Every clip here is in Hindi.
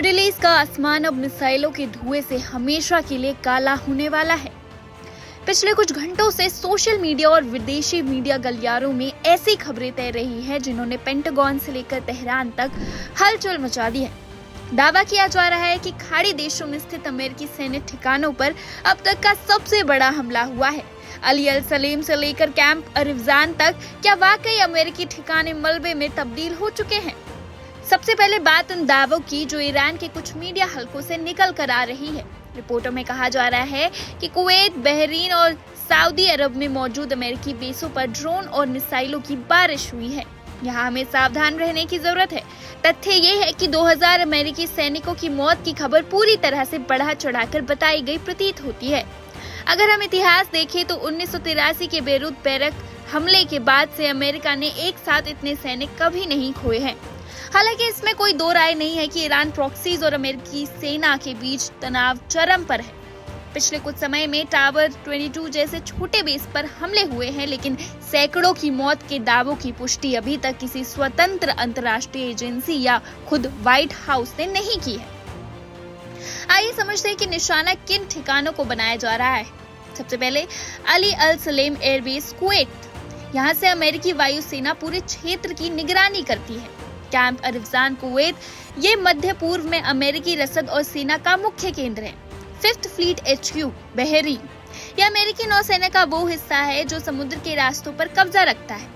मिडिल ईस्ट का आसमान अब मिसाइलों के धुएं से हमेशा के लिए काला होने वाला है। पिछले कुछ घंटों से सोशल मीडिया और विदेशी मीडिया गलियारों में ऐसी खबरें तैर रही हैं जिन्होंने पेंटागन से लेकर तेहरान तक हलचल मचा दी है। दावा किया जा रहा है कि खाड़ी देशों में स्थित अमेरिकी सैन्य ठिकानों पर अब तक का सबसे बड़ा हमला हुआ है। अली अल सलेम से लेकर कैंप अरिज़ान तक क्या वाकई अमेरिकी ठिकाने मलबे में तब्दील हो चुके हैं? सबसे पहले बात उन दावों की जो ईरान के कुछ मीडिया हलकों से निकल कर आ रही है। रिपोर्टों में कहा जा रहा है कि कुवैत, बहरीन और सऊदी अरब में मौजूद अमेरिकी बेसों पर ड्रोन और मिसाइलों की बारिश हुई है। यहाँ हमें सावधान रहने की जरूरत है। तथ्य ये है कि 2000 अमेरिकी सैनिकों की मौत की खबर पूरी तरह से बढ़ा चढ़ाकर बताई गई प्रतीत होती है। अगर हम इतिहास देखें तो 1983 के बेरूत बैरक हमले के बाद से अमेरिका ने एक साथ इतने सैनिक कभी नहीं खोए हैं। हालांकि इसमें कोई दो राय नहीं है कि ईरान प्रॉक्सीज और अमेरिकी सेना के बीच तनाव चरम पर है। पिछले कुछ समय में टावर 22 जैसे छोटे बेस पर हमले हुए हैं, लेकिन सैकड़ों की मौत के दावों की पुष्टि अभी तक किसी स्वतंत्र अंतर्राष्ट्रीय एजेंसी या खुद व्हाइट हाउस ने नहीं की है। आइए समझते हैं कि निशाना किन ठिकानों को बनाया जा रहा है। सबसे पहले अली अल सलेम एयरबेस कुवैत। यहाँ से अमेरिकी वायुसेना पूरे क्षेत्र की निगरानी करती है। कैंप अरिज़ान कुवैत, ये मध्य पूर्व में अमेरिकी रसद और सेना का मुख्य केंद्र है। 5th फ्लीट HQ बहरीन, यह अमेरिकी नौसेना का वो हिस्सा है जो समुद्र के रास्तों पर कब्जा रखता है।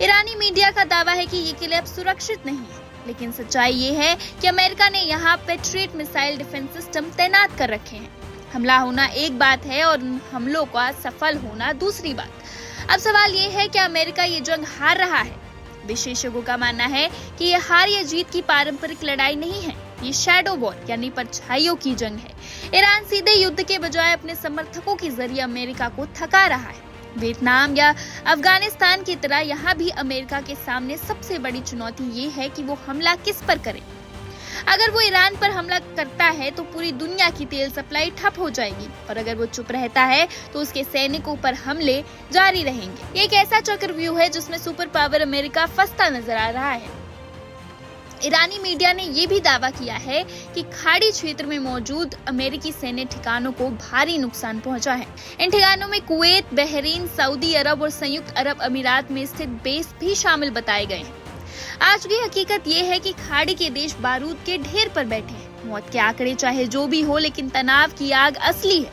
ईरानी मीडिया का दावा है कि ये किले अब सुरक्षित नहीं है, लेकिन सच्चाई ये है कि अमेरिका ने यहाँ पेट्रियट मिसाइल डिफेंस सिस्टम तैनात कर रखे हैं। हमला होना एक बात है और उन हमलों का सफल होना दूसरी बात। अब सवाल ये है कि अमेरिका ये जंग हार रहा है। विशेषज्ञों का मानना है कि ये हार या जीत की पारंपरिक लड़ाई नहीं है, ये शैडो वॉर यानी परछाइयों की जंग है। ईरान सीधे युद्ध के बजाय अपने समर्थकों के जरिए अमेरिका को थका रहा है। वियतनाम या अफगानिस्तान की तरह यहाँ भी अमेरिका के सामने सबसे बड़ी चुनौती ये है कि वो हमला किस पर करे। अगर वो ईरान पर हमला करता है तो पूरी दुनिया की तेल सप्लाई ठप हो जाएगी, और अगर वो चुप रहता है तो उसके सैनिकों पर हमले जारी रहेंगे। ये एक ऐसा चक्रव्यूह है जिसमें सुपर पावर अमेरिका फंसता नजर आ रहा है। ईरानी मीडिया ने ये भी दावा किया है कि खाड़ी क्षेत्र में मौजूद अमेरिकी सैन्य ठिकानों को भारी नुकसान पहुंचा है। इन ठिकानों में कुवैत, बहरीन, सऊदी अरब और संयुक्त अरब अमीरात में स्थित बेस भी शामिल बताए गए हैं। आज की हकीकत ये है कि खाड़ी के देश बारूद के ढेर पर बैठे हैं। मौत के आंकड़े चाहे जो भी हो, लेकिन तनाव की आग असली है।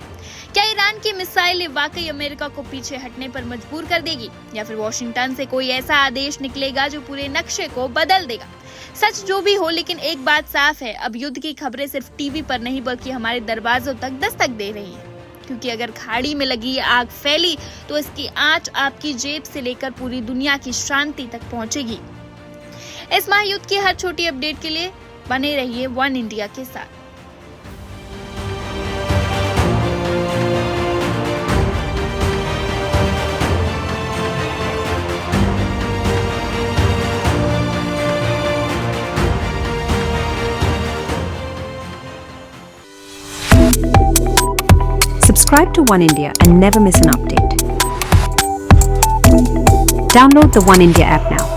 क्या ईरान की मिसाइल वाकई अमेरिका को पीछे हटने पर मजबूर कर देगी, या फिर वॉशिंगटन से कोई ऐसा आदेश निकलेगा जो पूरे नक्शे को बदल देगा? सच जो भी हो, लेकिन एक बात साफ है, अब युद्ध की खबरें सिर्फ टीवी पर नहीं बल्कि हमारे दरवाजों तक दस्तक दे रही है। क्योंकि अगर खाड़ी में लगी आग फैली तो इसकी आंच आपकी जेब से लेकर पूरी दुनिया की शांति तक पहुंचेगी। इस महायुद्ध की हर छोटी अपडेट के लिए बने रहिए वन इंडिया के साथ। Subscribe to One India and never miss an update. Download the One India app now.